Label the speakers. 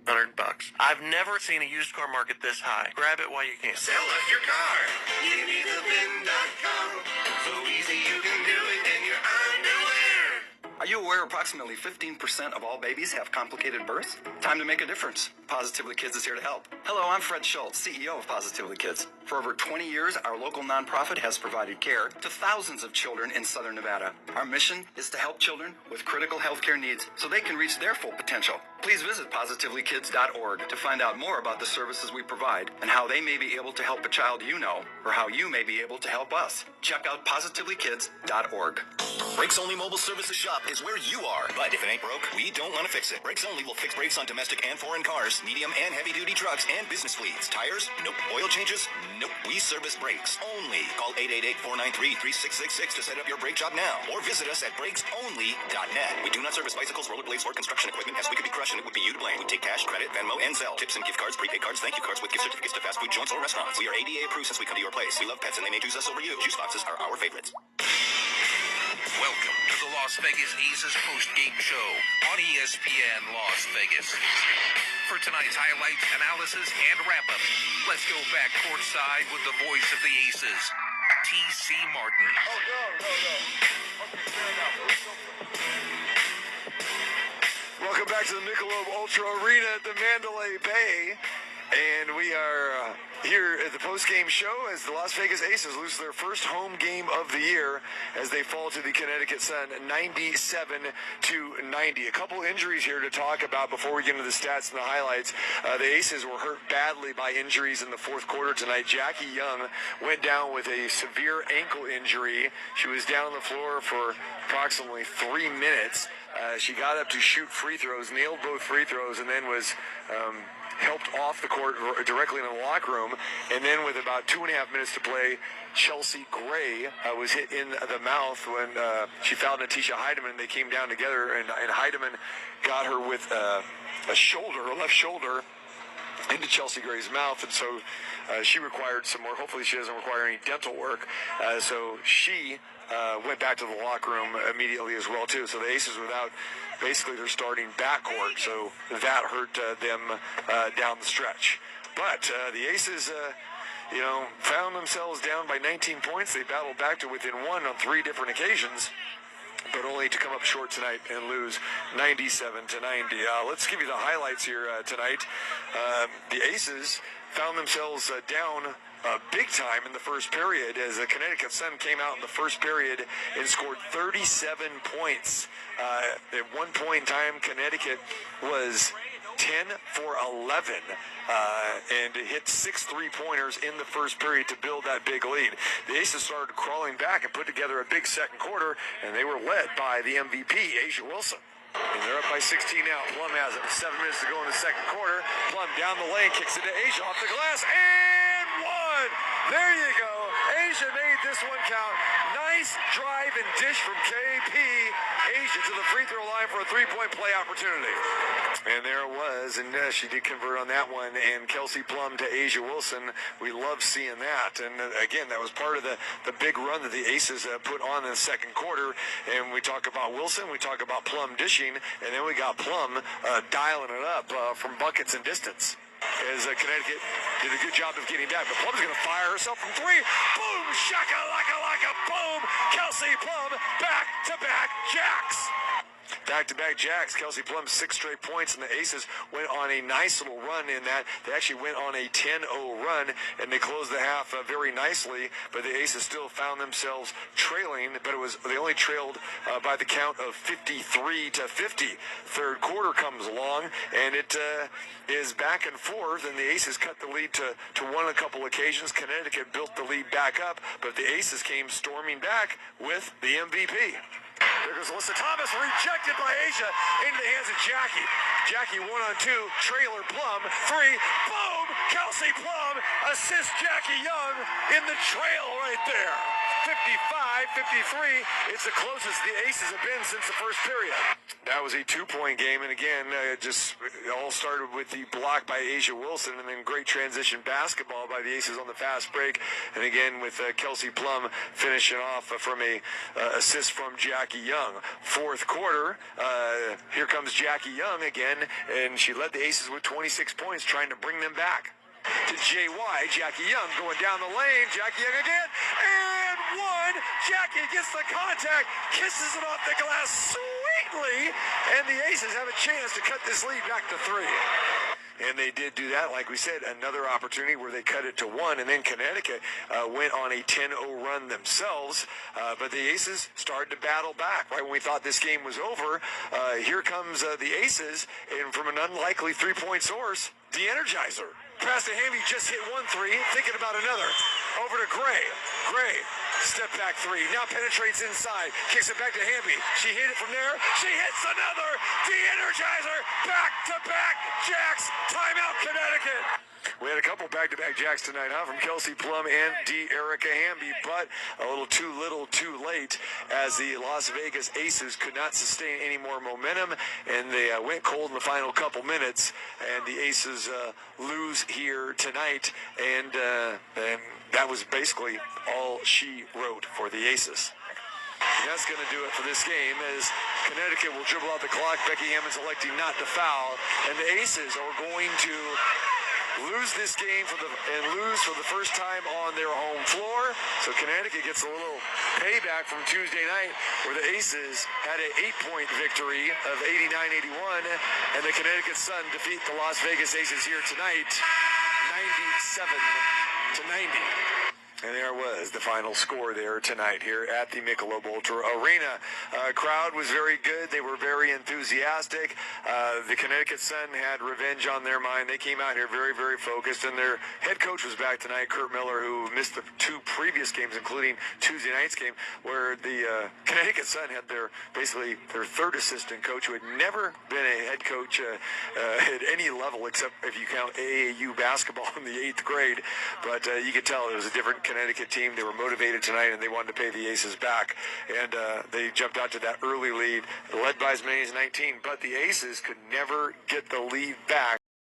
Speaker 1: $100. I've never seen a used car market this high. Grab it while you can.
Speaker 2: Sell us your car. You need a VIN.com. So easy you can do it in your underwear.
Speaker 3: Are you aware approximately 15% of all babies have complicated births? Time to make a difference. Positively Kids is here to help. Hello, I'm Fred Schultz, CEO of Positively Kids. For over 20 years, our local nonprofit has provided care to thousands of children in Southern Nevada. Our mission is to help children with critical healthcare needs so they can reach their full potential. Please visit positivelykids.org to find out more about the services we provide and how they may be able to help a child you know, or how you may be able to help us. Check out positivelykids.org.
Speaker 4: Brakes Only Mobile Services Shop is where you are. But if it ain't broke, we don't want to fix it. Brakes Only will fix brakes on domestic and foreign cars, medium and heavy-duty trucks, and business fleets. Tires? Nope. Oil changes? Nope. We service brakes only. Call 888-493-3666 to set up your brake job now. Or visit us at brakesonly.net. We do not service bicycles, rollerblades, or construction equipment, as we could be crushing it would be you to blame. We take cash, credit, Venmo, and Zelle. Tips and gift cards, prepaid cards, thank you cards with gift certificates to fast food joints or restaurants. We are ADA approved since we come to your place. We love pets and they may choose us over you. Juice boxes are our favorites.
Speaker 5: Welcome to the Las Vegas Aces post-game show on ESPN Las Vegas. For tonight's highlights, analysis, and wrap-up, let's go back courtside with the voice of the Aces, T.C. Martin.
Speaker 6: Welcome back to the Michelob Ultra Arena at the Mandalay Bay. And we are here at the post-game show as the Las Vegas Aces lose their first home game of the year as they fall to the Connecticut Sun 97-90. A couple injuries here to talk about before we get into the stats and the highlights. The Aces were hurt badly by injuries in the fourth quarter tonight. Jackie Young went down with a severe ankle injury. She was down on the floor for approximately 3 minutes. She got up to shoot free throws, nailed both free throws, and then was helped off the court directly in the locker room. And then with about 2.5 minutes to play, Chelsea Gray was hit in the mouth when she fouled Natisha Heidemann, and they came down together, and Heidemann got her with a left shoulder, into Chelsea Gray's mouth, and so she required some more. Hopefully she doesn't require any dental work. So she went back to the locker room immediately as well, too. So the Aces without basically their starting backcourt, so that hurt them down the stretch. But the Aces, found themselves down by 19 points. They battled back to within one on 3 different occasions, but only to come up short tonight and lose 97-90. Let's give you the highlights here tonight. The Aces found themselves down big time in the first period as the Connecticut Sun came out in the first period and scored 37 points. At one point in time, Connecticut was 10 for 11 and hit 6 3-pointers in the first period to build that big lead. The Aces started crawling back and put together a big second quarter, and they were led by the MVP, A'ja Wilson. And they're up by 16 now. Plum has it. 7 minutes to go in the second quarter. Plum down the lane, kicks it to A'ja off the glass, and one! There you go. A'ja made this one count. Nice drive and dish from KP. A'ja to the free throw line for a 3-point play opportunity. And there it was, and she did convert on that one. And Kelsey Plum to A'ja Wilson. We love seeing that. And again, that was part of the big run that the Aces put on in the second quarter. And we talk about Wilson, we talk about Plum dishing, and then we got Plum dialing it up from buckets and distance. As Connecticut did a good job of getting back. But Plum's going to fire herself from 3. Boom! Shaka-laka-laka, boom! Kelsey Plum, back-to-back jacks. Back-to-back jacks. Kelsey Plum 6 straight points, and the Aces went on a nice little run in that. They actually went on a 10-0 run, and they closed the half very nicely. But the Aces still found themselves trailing, but they only trailed by the count of 53-50. Third quarter comes along, and it is back and forth, and the Aces cut the lead to 1 on a couple occasions. Connecticut built the lead back up, but the Aces came storming back with the MVP. There goes Alyssa Thomas, rejected by A'ja, into the hands of Jackie. Jackie 1-on-2, trailer Plum, 3, boom! Kelsey Plum assists Jackie Young in the trail right there. 55-53. It's the closest the Aces have been since the first period. That was a 2-point game, and again, just all started with the block by Asia Wilson, and then great transition basketball by the Aces on the fast break, and again with Kelsey Plum finishing off from a assist from Jackie Young. Fourth quarter, here comes Jackie Young again, and she led the Aces with 26 points, trying to bring them back. To JY, Jackie Young going down the lane, Jackie Young again, and one. Jackie gets the contact, kisses it off the glass sweetly, and the Aces have a chance to cut this lead back to 3. And they did do that, like we said, another opportunity where they cut it to 1, and then Connecticut went on a 10-0 run themselves, but the Aces started to battle back. Right when we thought this game was over, here comes the Aces, and from an unlikely three-point source, the Energizer. Pass to Hamby, just hit 1 3, thinking about another. Over to Gray. Gray, step back 3, now penetrates inside, kicks it back to Hamby. She hit it from there, she hits another. The Energizer, back-to-back jacks. Timeout, Connecticut. We had a couple back-to-back jacks tonight, from Kelsey Plum and Erica Hamby, but a little too little, too late, as the Las Vegas Aces could not sustain any more momentum, and they went cold in the final couple minutes, and the Aces lose here tonight, and that was basically all she wrote for the Aces. And that's going to do it for this game, as Connecticut will dribble out the clock. Becky Hammond's electing not to foul, and the Aces are going to lose this game lose for the first time on their home floor. So Connecticut gets a little payback from Tuesday night, where the Aces had an 8-point victory of 89-81, and the Connecticut Sun defeat the Las Vegas Aces here tonight, 97-90. And there was the final score there tonight here at the Michelob Ultra Arena. Crowd was very good. They were very enthusiastic. The Connecticut Sun had revenge on their mind. They came out here very, very focused, and their head coach was back tonight, Kurt Miller, who missed the 2 previous games, including Tuesday night's game, where the Connecticut Sun had basically their third assistant coach, who had never been a head coach at any level, except if you count AAU basketball in the 8th grade. But you could tell it was a different Connecticut team. They were motivated tonight, and they wanted to pay the Aces back, and they jumped out to that early lead, led by as many as 19, but the Aces could never get the lead back.